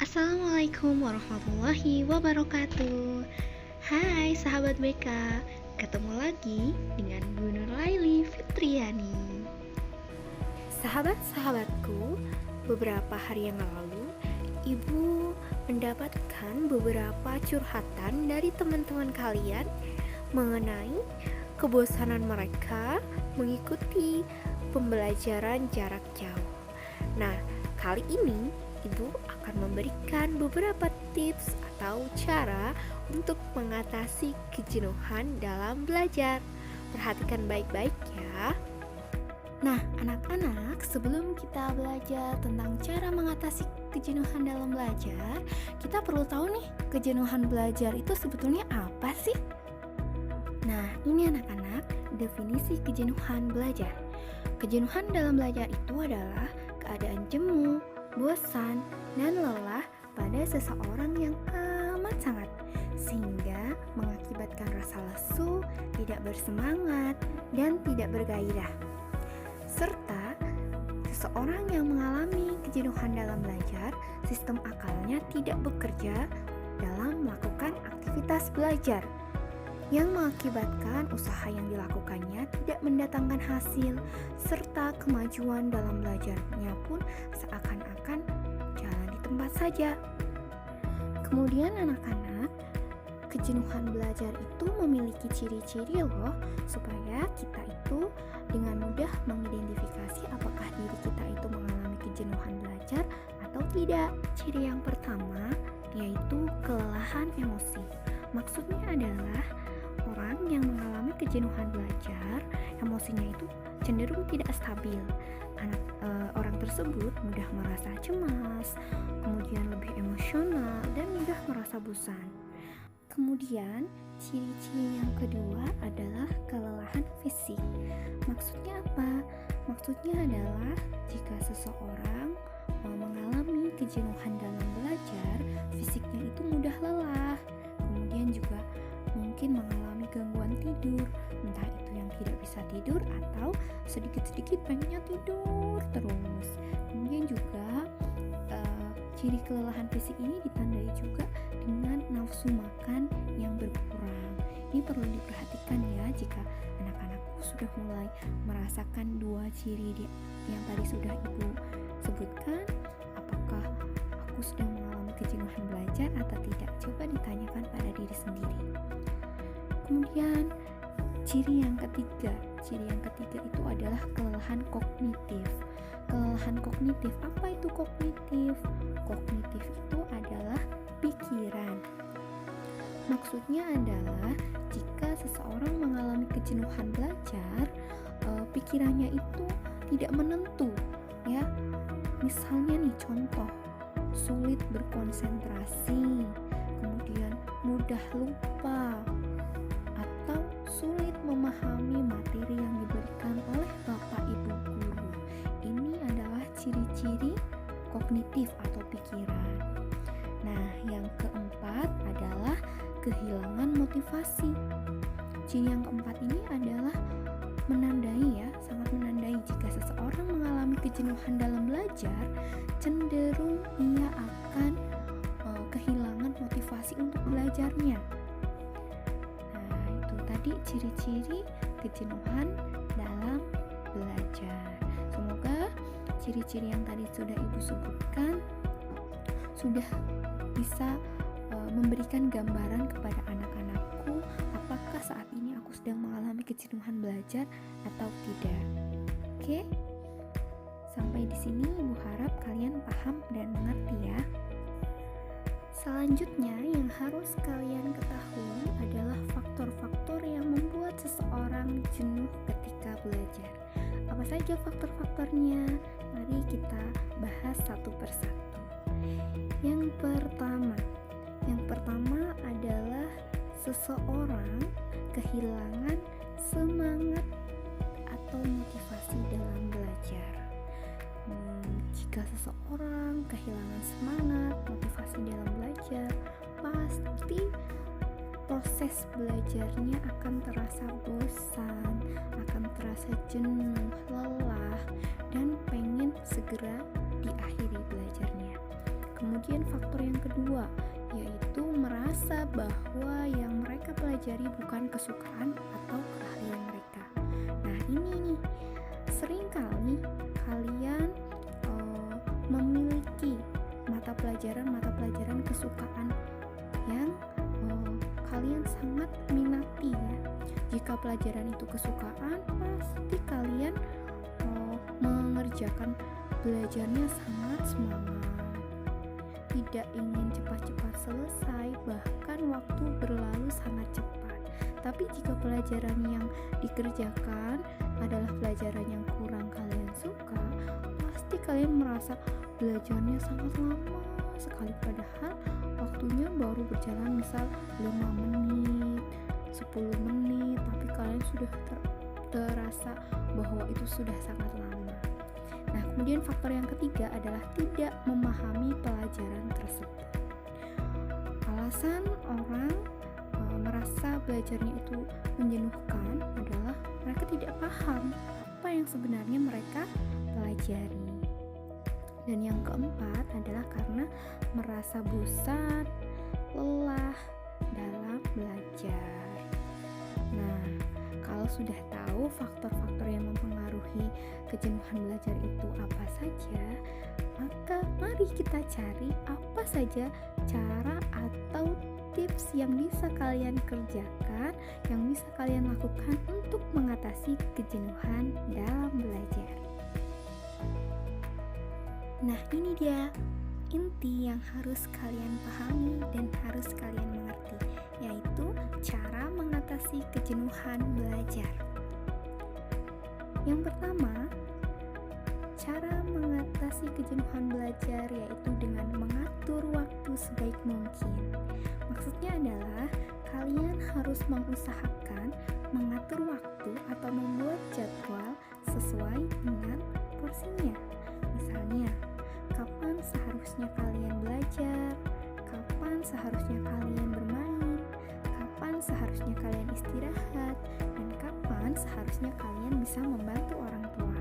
Assalamualaikum warahmatullahi wabarakatuh. Hai sahabat BK, ketemu lagi dengan Bu Nurlaili Fitriani. Sahabat-sahabatku, beberapa hari yang lalu, Ibu mendapatkan beberapa curhatan dari teman-teman kalian mengenai kebosanan mereka mengikuti pembelajaran jarak jauh. Nah, kali ini Ibu akan memberikan beberapa tips atau cara untuk mengatasi kejenuhan dalam belajar. Perhatikan baik-baik ya. Nah, anak-anak, sebelum kita belajar tentang cara mengatasi kejenuhan dalam belajar, kita perlu tahu nih, kejenuhan belajar itu sebetulnya apa sih? Nah, ini anak-anak, definisi kejenuhan belajar. Kejenuhan dalam belajar itu adalah keadaan jemu, bosan, dan lelah pada seseorang yang amat sangat, sehingga mengakibatkan rasa lesu, tidak bersemangat, dan tidak bergairah. Serta seseorang yang mengalami kejenuhan dalam belajar, sistem akalnya tidak bekerja dalam melakukan aktivitas belajar, yang mengakibatkan usaha yang dilakukannya tidak mendatangkan hasil, serta kemajuan dalam belajarnya pun seakan-akan jalan di tempat saja. Kemudian anak-anak, kejenuhan belajar itu memiliki ciri-ciri loh, supaya kita itu dengan mudah mengidentifikasi apakah diri kita itu mengalami kejenuhan belajar atau tidak. Ciri yang pertama yaitu kelelahan emosi. Maksudnya adalah orang yang mengalami kejenuhan belajar, emosinya itu cenderung tidak stabil. Orang tersebut mudah merasa cemas, kemudian lebih emosional, dan mudah merasa bosan. Kemudian, ciri-ciri yang kedua adalah kelelahan fisik. Maksudnya apa? Maksudnya adalah jika seseorang mengalami kejenuhan dalam belajar, fisiknya itu mudah lelah. Kemudian juga mungkin mengalami gangguan tidur, entah itu yang tidak bisa tidur atau sedikit-sedikit pengennya tidur terus. Kemudian juga ciri kelelahan fisik ini ditandai juga dengan nafsu makan yang berkurang. Ini perlu diperhatikan ya, jika anak-anakku sudah mulai merasakan dua ciri yang tadi sudah Ibu sebutkan, apakah aku sedang mengalami kejenuhan belajar atau tidak? Coba ditanyakan pada diri sendiri. Kemudian ciri yang ketiga itu adalah kelelahan kognitif. Kelelahan kognitif, apa itu kognitif? Kognitif itu adalah pikiran. Maksudnya adalah jika seseorang mengalami kejenuhan belajar, pikirannya itu tidak menentu, ya. Misalnya nih contoh, sulit berkonsentrasi, kemudian mudah lupa, atau sulit memahami materi yang diberikan oleh Bapak Ibu guru. Ini adalah ciri-ciri kognitif atau pikiran. Nah, yang keempat adalah kehilangan motivasi. Ciri yang keempat ini adalah sangat menandai jika seseorang mengalami kejenuhan dalam belajar, cenderung ia akan kehilangan motivasi untuk belajarnya. Nah, itu tadi ciri-ciri kejenuhan dalam belajar. Semoga ciri-ciri yang tadi sudah Ibu sebutkan sudah bisa memberikan gambaran kepada anak-anakku apakah saat ini aku sedang mengalami kejenuhan belajar atau tidak. Oke? Sampai di sini Ibu harap kalian paham dan mengerti ya. Selanjutnya yang harus kalian ketahui adalah faktor-faktor yang membuat seseorang jenuh ketika belajar. Apa saja faktor-faktornya? Mari kita bahas satu persatu. Yang pertama adalah seseorang kehilangan semangat atau motivasi dalam belajar. Jika seseorang kehilangan semangat, motivasi dalam belajar, pasti proses belajarnya akan terasa bosan, akan terasa jenuh, lelah, dan pengen segera diakhiri belajarnya. Kemudian faktor yang kedua yaitu merasa bahwa yang mereka pelajari bukan kesukaan atau keahlian mereka. Nah, ini nih seringkali kalian memiliki mata pelajaran kesukaan yang kalian sangat minati ya. Jika pelajaran itu kesukaan, pasti kalian mengerjakan belajarnya sangat semangat, tidak ingin cepat-cepat selesai, bahkan waktu berlalu sangat cepat. Tapi jika pelajaran yang dikerjakan adalah pelajaran yang kurang kalian suka, pasti kalian merasa belajarnya sangat lama sekali, padahal waktunya baru berjalan misal 5 menit, 10 menit, tapi kalian sudah terasa bahwa itu sudah sangat lama. Nah, kemudian faktor yang ketiga adalah tidak memahami pelajaran tersebut. Alasan orang merasa belajarnya itu menjenuhkan adalah mereka tidak paham apa yang sebenarnya mereka pelajari. Dan yang keempat adalah karena merasa bosan, lelah dalam belajar. Nah, kalau sudah tahu faktor-faktor yang mempengaruhi kejenuhan belajar itu apa saja, maka mari kita cari apa saja cara atau tips yang bisa kalian kerjakan, yang bisa kalian lakukan untuk mengatasi kejenuhan dalam belajar. Nah, ini dia inti yang harus kalian pahami dan harus kalian mengerti, yaitu cara mengatasi kejenuhan belajar. Yang pertama, cara mengatasi kejenuhan belajar yaitu dengan mengatur waktu sebaik mungkin. Maksudnya adalah kalian harus mengusahakan mengatur waktu atau membuat jadwal sesuai dengan porsinya. Misalnya, kapan seharusnya kalian belajar, kapan seharusnya kalian bermain, kapan seharusnya kalian istirahat, dan kapan seharusnya kalian bisa membantu orang tua.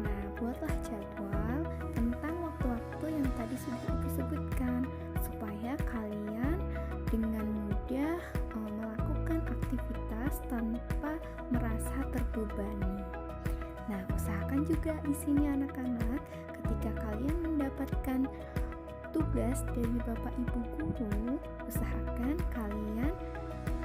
Nah, buatlah jadwal tentang waktu-waktu yang tadi sudah Ibu sebutkan, supaya kalian dengan mudah melakukan aktivitas tanpa merasa terbebani. Nah, usahakan juga di sini anak-anak, ketika kalian mendapatkan tugas dari Bapak Ibu guru, usahakan kalian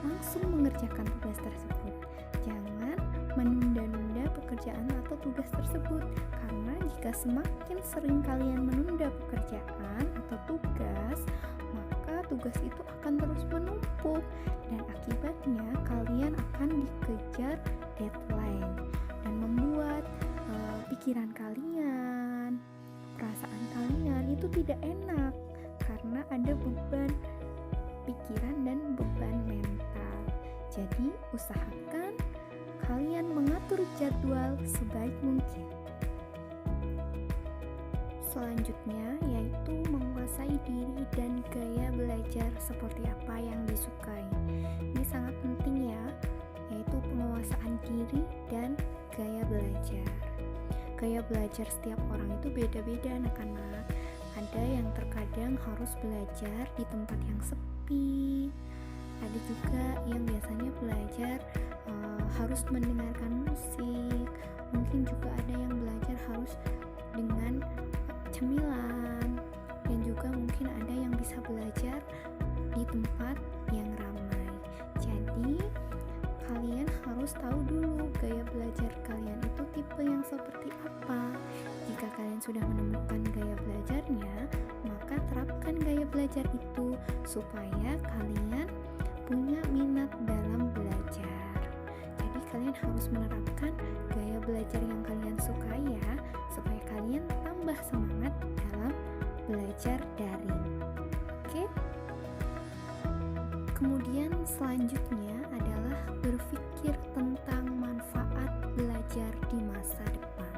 langsung mengerjakan tugas tersebut. Jangan menunda-nunda pekerjaan atau tugas tersebut, karena jika semakin sering kalian menunda pekerjaan atau tugas, maka tugas itu akan terus menumpuk dan akibatnya kalian akan dikejar deadline dan membuat pikiran kalian, perasaan kalian itu tidak enak karena ada beban pikiran dan beban mental. Jadi usahakan kalian mengatur jadwal sebaik mungkin. Selanjutnya yaitu menguasai diri dan gaya belajar seperti apa yang disukai. Ini sangat penting ya, yaitu penguasaan diri dan gaya belajar. Gaya belajar setiap orang itu beda-beda anak-anak. Ada yang terkadang harus belajar di tempat yang sepi. Ada juga yang biasanya belajar harus mendengarkan musik. Mungkin juga ada yang belajar harus dengan cemilan. Dan juga mungkin ada yang bisa belajar di tempat yang ramai. Jadi kalian harus tahu dulu gaya belajar kalian itu tipe yang seperti apa. Jika kalian sudah menemukan gaya belajarnya, maka terapkan gaya belajar itu supaya kalian punya minat dalam belajar. Jadi kalian harus menerapkan gaya belajar yang kalian sukai ya, supaya kalian tambah semangat dalam belajar daring. Oke? Kemudian selanjutnya adalah berpikir tentang manfaat belajar di masa depan.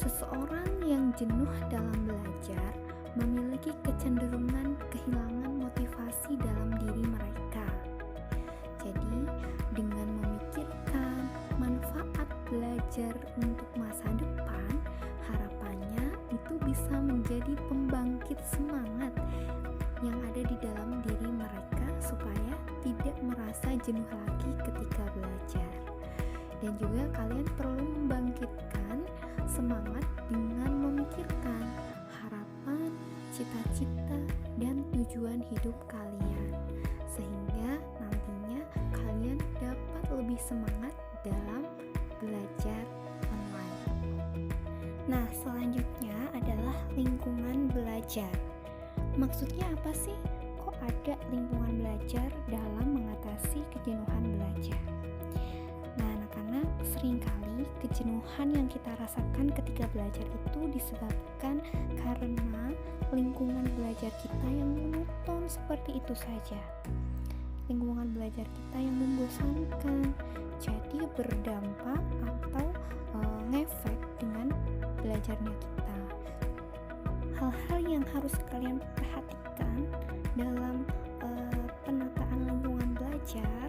Seseorang yang jenuh dalam belajar memiliki kecenderungan kehilangan motivasi dalam diri mereka. Jadi, dengan memikirkan manfaat belajar untuk masa depan, harapannya itu bisa menjadi menjadi pembangkit semangat yang ada di dalam diri mereka supaya tidak merasa jenuh lagi ketika belajar. Dan juga kalian perlu membangkitkan semangat dengan memikirkan harapan, cita-cita, dan tujuan hidup kalian, sehingga nantinya kalian dapat lebih semangat dalam belajar online. Nah, selanjutnya adalah lingkungan belajar. Maksudnya apa sih? Kok ada lingkungan belajar dalam mengatasi kejenuhan belajar? Nah, anak-anak, seringkali kejenuhan yang kita rasakan ketika belajar itu disebabkan karena lingkungan belajar kita yang monoton seperti itu saja. Lingkungan belajar kita yang membosankan, jadi berdampak atau ngefek dengan belajarnya kita. Hal-hal yang harus kalian perhatikan dalam penataan lingkungan belajar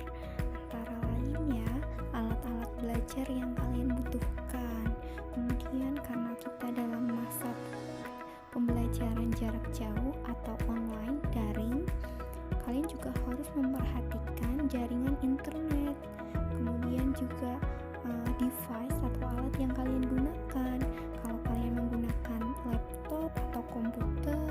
antara lain ya, alat-alat belajar yang kalian butuhkan. Kemudian karena kita dalam masa pembelajaran jarak jauh atau online daring, kalian juga harus memperhatikan jaringan internet, kemudian juga device atau alat yang kalian gunakan. Kalau kalian menggunakan laptop atau komputer,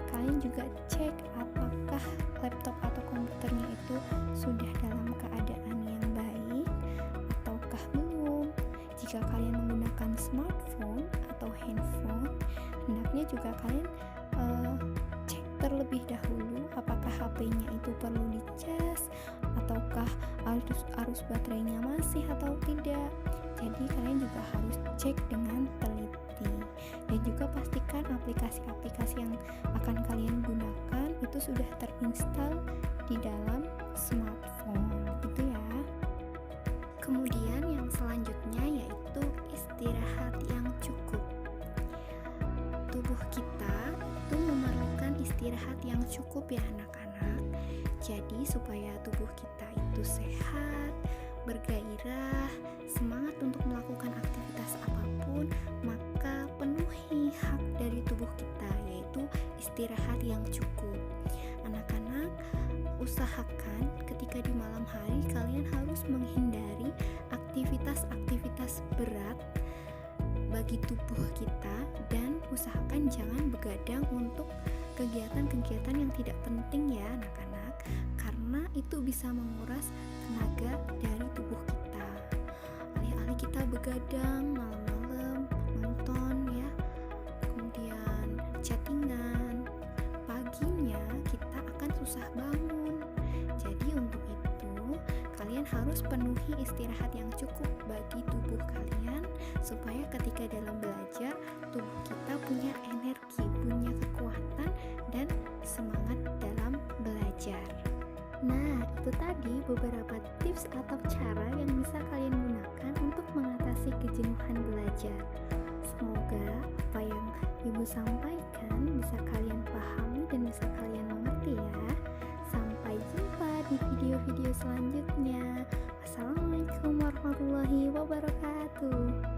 kalian juga cek apakah laptop atau komputernya itu sudah dalam keadaan yang baik ataukah belum. Jika kalian menggunakan smartphone atau handphone, hendaknya juga kalian cek terlebih dahulu apakah HP-nya itu perlu dicas ataukah arus baterainya masih atau tidak. Jadi kalian juga harus cek dengan teliti, dan juga pastikan aplikasi-aplikasi yang akan kalian gunakan itu sudah terinstall di dalam smartphone gitu ya. Kemudian yang selanjutnya yaitu istirahat yang cukup. Tubuh kita itu memerlukan istirahat yang cukup ya anak-anak. Jadi supaya tubuh kita itu sehat, bergairah, semangat untuk melakukan aktivitas apapun, maka penuhi hak dari tubuh kita, yaitu istirahat yang cukup. Anak-anak, usahakan ketika di malam hari kalian harus menghindari aktivitas-aktivitas berat bagi tubuh kita, dan usahakan jangan begadang untuk kegiatan-kegiatan yang tidak penting ya anak-anak, karena itu bisa menguras tenaga dari tubuh kita. Alih-alih kita begadang malam-malam nonton ya, kemudian chattingan, paginya kita akan susah bangun. Jadi untuk itu kalian harus penuhi istirahat yang cukup bagi tubuh kalian, supaya ketika dalam belajar tubuh kita punya energi, punya kekuatan dan semangat dalam belajar. Nah, itu tadi beberapa tips atau cara yang bisa kalian gunakan untuk mengatasi kejenuhan belajar. Semoga apa yang Ibu sampaikan bisa kalian pahami dan bisa kalian mengerti ya. Sampai jumpa di video-video selanjutnya. Assalamualaikum warahmatullahi wabarakatuh.